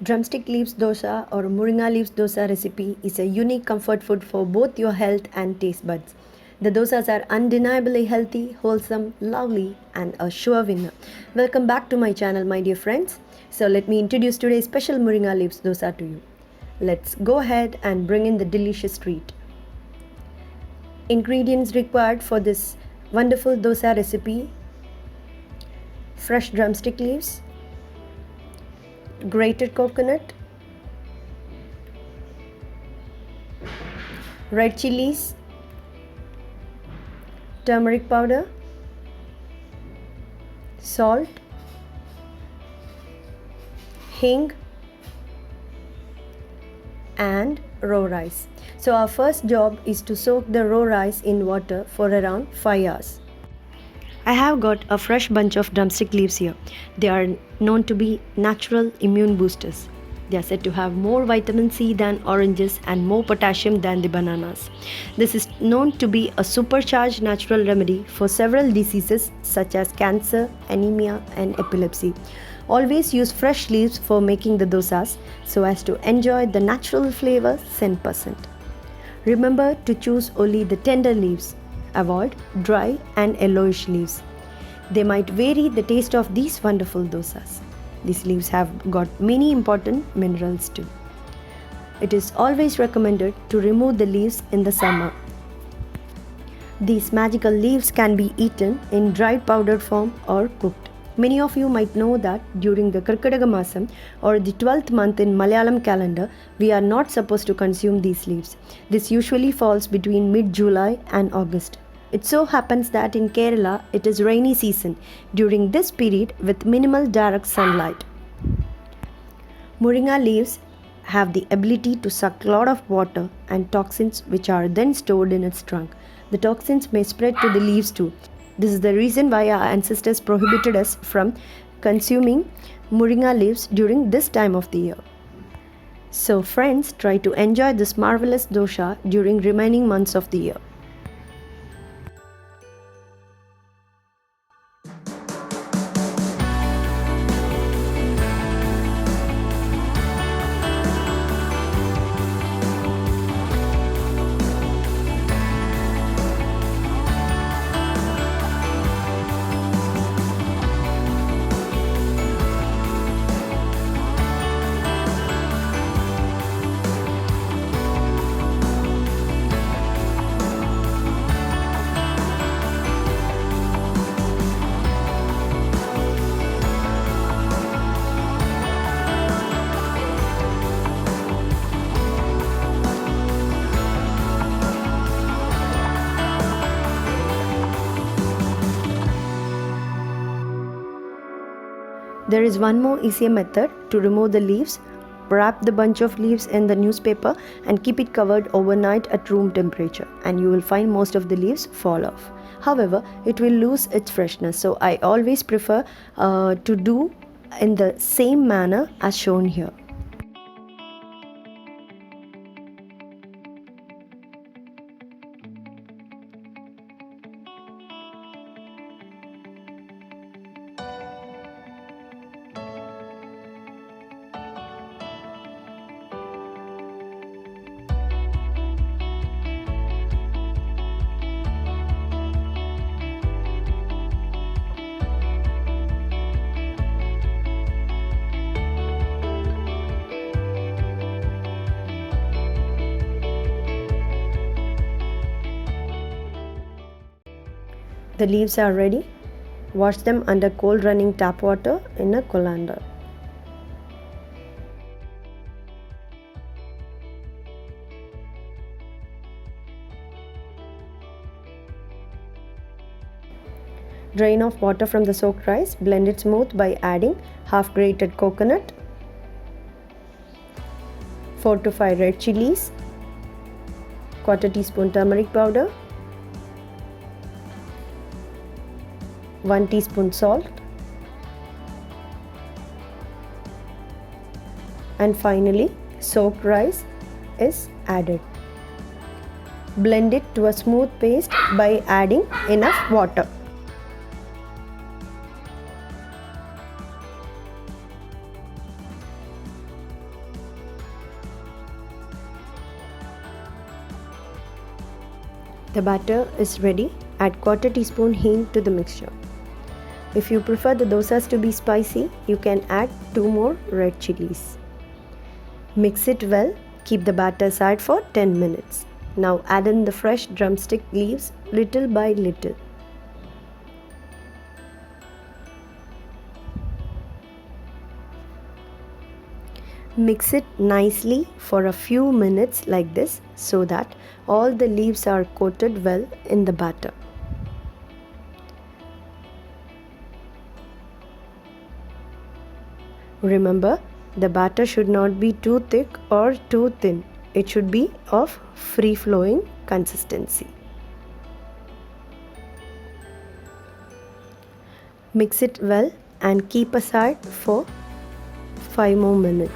Drumstick leaves dosa or moringa leaves dosa recipe is a unique comfort food for both your health and taste buds. The dosas are undeniably healthy, wholesome, lovely, and a sure winner. Welcome back to my channel, my dear friends. So, let me introduce today's special moringa leaves dosa to you. Let's go ahead and bring in the delicious treat. Ingredients required for this wonderful dosa recipe: fresh drumstick leaves, grated coconut, red chilies, turmeric powder, salt, hing, and raw rice. So our first job is to soak the raw rice in water for around 5 hours. I have got a fresh bunch of drumstick leaves here. They are known to be natural immune boosters. They are said to have more vitamin C than oranges and more potassium than the bananas. This is known to be a supercharged natural remedy for several diseases such as cancer, anemia, and epilepsy. Always use fresh leaves for making the dosas so as to enjoy the natural flavor 100%. Remember to choose only the tender leaves. Avoid dry and yellowish leaves. They might vary the taste of these wonderful dosas. These leaves have got many important minerals too. It is always recommended to remove the leaves in the summer. These magical leaves can be eaten in dried powdered form or cooked. Many of you might know that during the Karkadaga Masam or the 12th month in Malayalam calendar, we are not supposed to consume these leaves. This usually falls between mid-July and August. It so happens that in Kerala, it is rainy season during this period with minimal direct sunlight. Moringa leaves have the ability to suck a lot of water and toxins which are then stored in its trunk. The toxins may spread to the leaves too. This is the reason why our ancestors prohibited us from consuming moringa leaves during this time of the year. So friends, try to enjoy this marvelous dosha during remaining months of the year. There is one more easier method to remove the leaves. Wrap the bunch of leaves in the newspaper and keep it covered overnight at room temperature, and you will find most of the leaves fall off. However, it will lose its freshness, so I always prefer to do in the same manner as shown here. The leaves are ready. Wash them under cold running tap water in a colander. Drain off water from the soaked rice. Blend it smooth by adding half grated coconut, 4 to 5 red chilies, quarter teaspoon turmeric powder, 1 teaspoon salt, and finally soaked rice is added. Blend it to a smooth paste by adding enough water. The batter is ready. Add quarter teaspoon hing to the mixture. If you prefer the dosas to be spicy, you can add 2 more red chilies. Mix it well. Keep the batter aside for 10 minutes. Now add in the fresh drumstick leaves little by little. Mix it nicely for a few minutes like this so that all the leaves are coated well in the batter. Remember, the batter should not be too thick or too thin. It should be of free-flowing consistency. Mix it well and keep aside for 5 more minutes.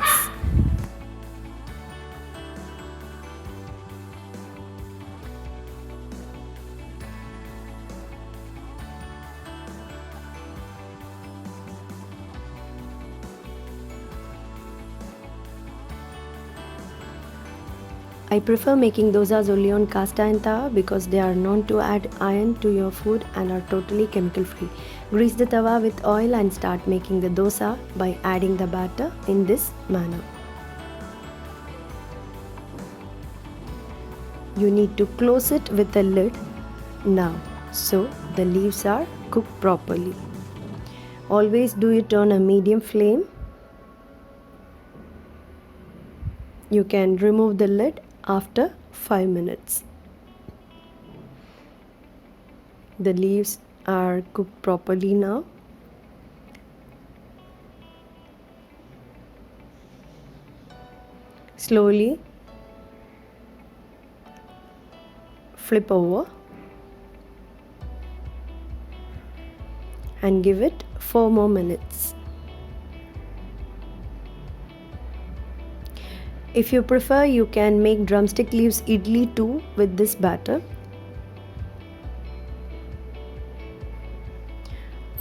I prefer making dosas only on cast iron tawa because they are known to add iron to your food and are totally chemical free. Grease the tawa with oil and start making the dosa by adding the batter in this manner. You need to close it with a lid now so the leaves are cooked properly. Always do it on a medium flame. You can remove the lid after 5 minutes. The leaves are cooked properly now. Slowly flip over and give it 4 more minutes. If you prefer, you can make drumstick leaves idli too with this batter.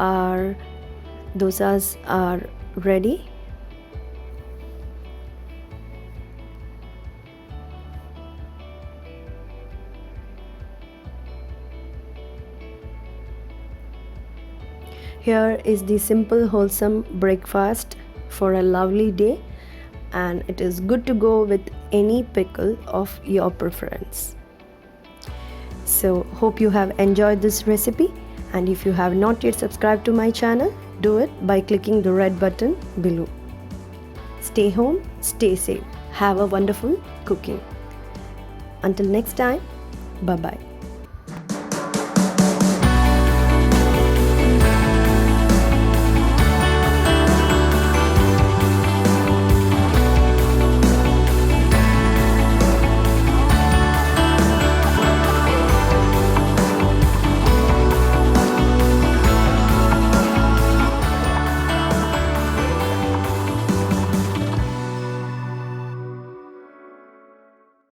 Our dosas are ready. Here is the simple wholesome breakfast for a lovely day, and it is good to go with any pickle of your preference. So hope you have enjoyed this recipe, and if you have not yet subscribed to my channel, do it by clicking the red button below. Stay home, stay safe, have a wonderful cooking. Until next time, bye bye.